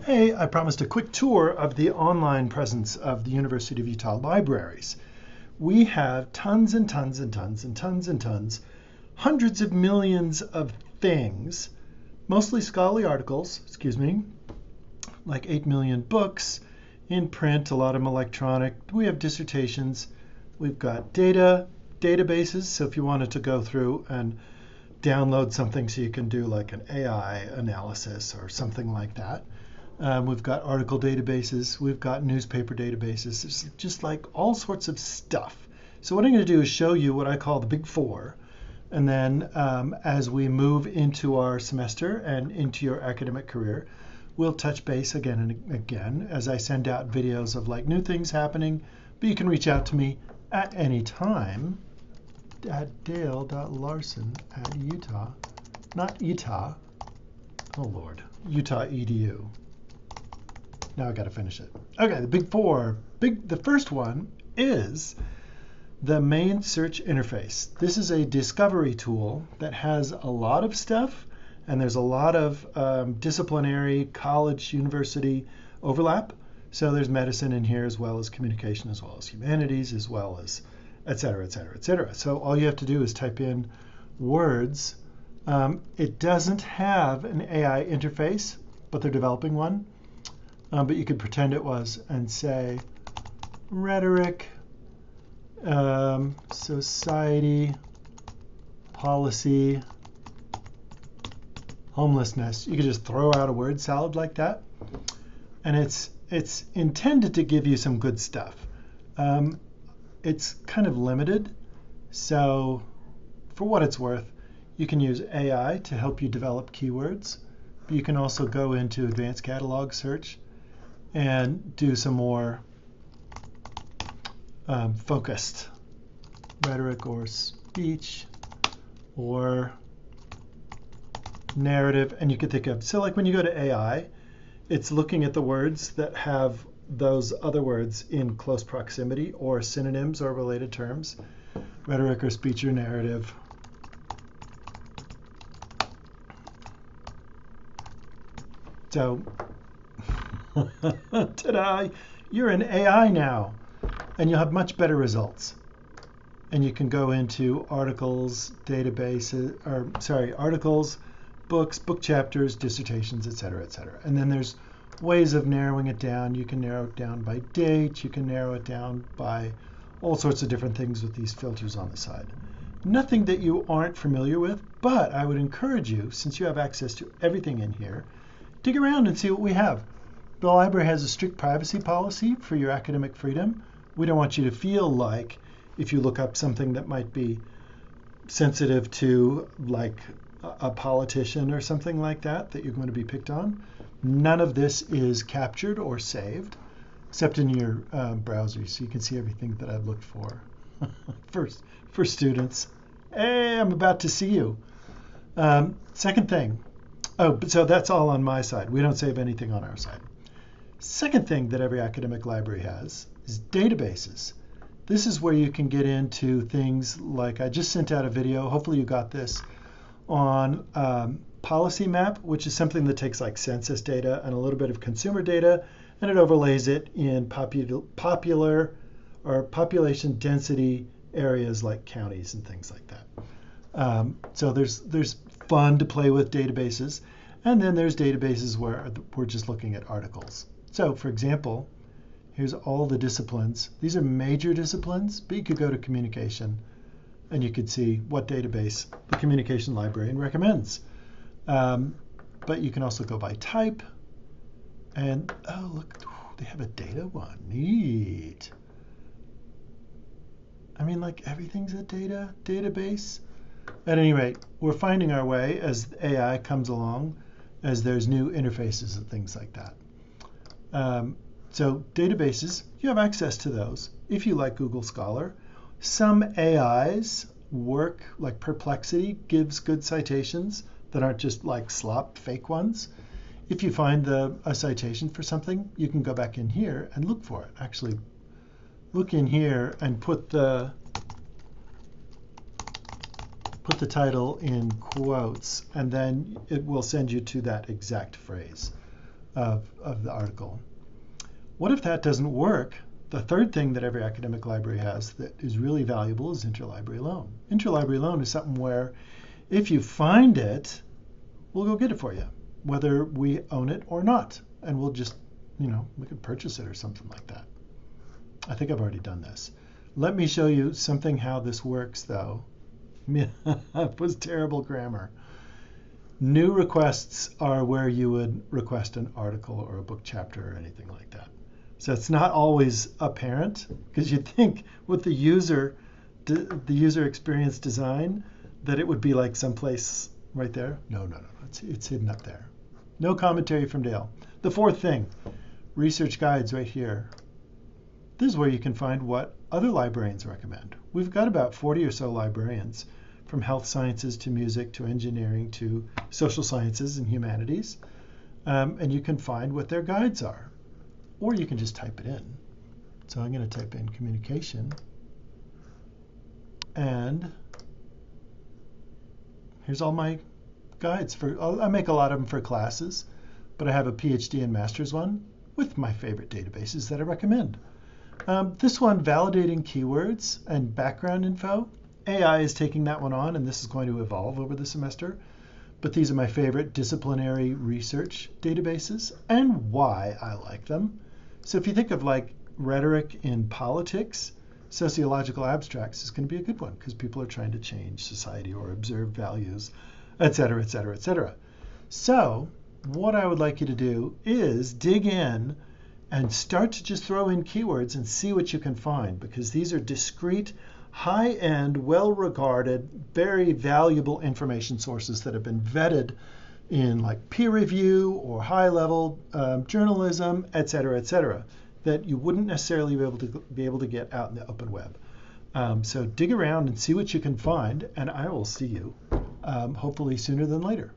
Hey, I promised a quick tour of the online presence of the University of Utah libraries. We have tons and tons and tons and tons and tons, hundreds of millions of things, mostly scholarly articles, like 8 million books in print, a lot of them electronic. We have dissertations. We've got databases. So if you wanted to go through and download something so you can do like an AI analysis or something like that. We've got article databases, we've got newspaper databases. It's just like all sorts of stuff. So what I'm going to do is show you what I call the big four. And then as we move into our semester and into your academic career, we'll touch base again and again as I send out videos of like new things happening. But you can reach out to me at any time at dale.larson@Utah, not Utah, oh Lord, Utah edu. Now I got to finish it. Okay, the big four. The first one is the main search interface. This is a discovery tool that has a lot of stuff, and there's a lot of disciplinary, college, university overlap. So there's medicine in here, as well as communication, as well as humanities, as well as et cetera, et cetera, et cetera. So all you have to do is type in words. It doesn't have an AI interface, but they're developing one. But you could pretend it was and say rhetoric, society, policy, homelessness. You could just throw out a word salad like that. And it's intended to give you some good stuff. It's kind of limited. So for what it's worth, you can use AI to help you develop keywords. But you can also go into advanced catalog search and do some more focused rhetoric or speech or narrative. And you could think of, so like when you go to AI, it's looking at the words that have those other words in close proximity or synonyms or related terms, rhetoric or speech or narrative. So, ta-da, you're in AI now, and you'll have much better results. And you can go into articles, articles, books, book chapters, dissertations, et cetera, et cetera. And then there's ways of narrowing it down. You can narrow it down by date. You can narrow it down by all sorts of different things with these filters on the side. Nothing that you aren't familiar with, but I would encourage you, since you have access to everything in here, dig around and see what we have. The library has a strict privacy policy for your academic freedom. We don't want you to feel like if you look up something that might be sensitive to like a politician or something like that, that you're going to be picked on. None of this is captured or saved, except in your browser, so you can see everything that I've looked for. for students. Hey, I'm about to see you. Second thing. Oh, so that's all on my side. We don't save anything on our side. Second thing that every academic library has is databases. This is where you can get into things like, I just sent out a video, hopefully you got this, on Policy Map, which is something that takes like census data and a little bit of consumer data, and it overlays it in popular or population density areas like counties and things like that. So there's fun to play with databases, and then there's databases where we're just looking at articles. So for example, here's all the disciplines. These are major disciplines, but you could go to communication and you could see what database the communication librarian recommends. But you can also go by type, and oh look, they have a data one. Neat. I mean, like everything's a database. At any rate, we're finding our way as AI comes along, as there's new interfaces and things like that. So databases, you have access to those if you like Google Scholar. Some AIs work, like Perplexity gives good citations that aren't just like slop fake ones. If you find a citation for something, you can go back in here and look for it. Actually, look in here and put the title in quotes, and then it will send you to that exact phrase. of the article. What if that doesn't work? The third thing that every academic library has that is really valuable is interlibrary loan. Interlibrary loan is something where if you find it, we'll go get it for you, whether we own it or not. And we'll just, we could purchase it or something like that. I think I've already done this. Let me show you something how this works, though. It was terrible grammar. New requests are where you would request an article or a book chapter or anything like that. So it's not always apparent, because you'd think with the user experience design that it would be like someplace right there. No. It's hidden up there. No commentary from Dale. The fourth thing, research guides right here. This is where you can find what other librarians recommend. We've got about 40 or so librarians, from health sciences to music to engineering to social sciences and humanities. And you can find what their guides are. Or you can just type it in. So I'm going to type in communication. And here's all my guides. I make a lot of them for classes, but I have a PhD and master's one with my favorite databases that I recommend. This one, validating keywords and background info. AI is taking that one on, and this is going to evolve over the semester. But these are my favorite disciplinary research databases and why I like them. So if you think of like rhetoric in politics, sociological abstracts is going to be a good one because people are trying to change society or observe values, et cetera, et cetera, et cetera. So what I would like you to do is dig in and start to just throw in keywords and see what you can find, because these are discrete, high-end, well-regarded, very valuable information sources that have been vetted in like peer review or high-level journalism, et cetera, that you wouldn't necessarily be able to get out in the open web. So dig around and see what you can find, and I will see you hopefully sooner than later.